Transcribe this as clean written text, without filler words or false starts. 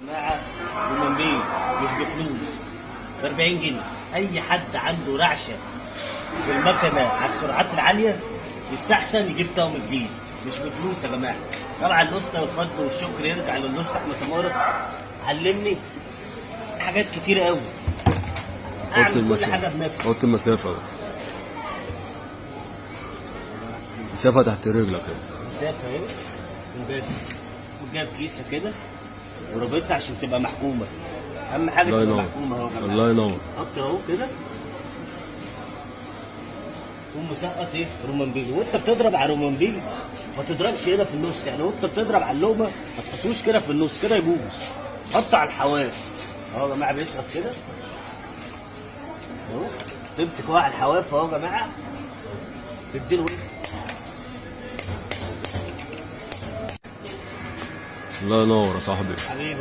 جماعة رومانبيل مش بفلوس، ب 40 جنيه. أي حد عنده رعشة في المكنة على السرعات العالية يستحسن يجيب طقم جديد، مش بفلوس يا جماعة. طبعا الأسطى والفضل والشكر يرجع للأسطى أحمد سمارة، علمني حاجات كتيرة أوي. أعمل كل حاجة بنفسي. حط المسافة بقى. مسافة تحت رجلك كده. مسافة أهي، وجايب كيسة كده وربطها عشان تبقى محكومة. أهم حاجة الله تبقى ينور. محكومة أهو يا جماعة. الله ينور. حط أهو كده ومسقط ايه رومانبيل. وانت بتضرب على رومانبيل ما تضربش هنا في النص، يعني وانت بتضرب على اللقمه ما تحطوش كده في النص كده يبوظ. حط على الحواف اهو يا جماعه، بيسقط كده اهو. تمسك هو على الحواف اهو يا جماعه، تديله الله ينور يا صاحبي. حبيبي.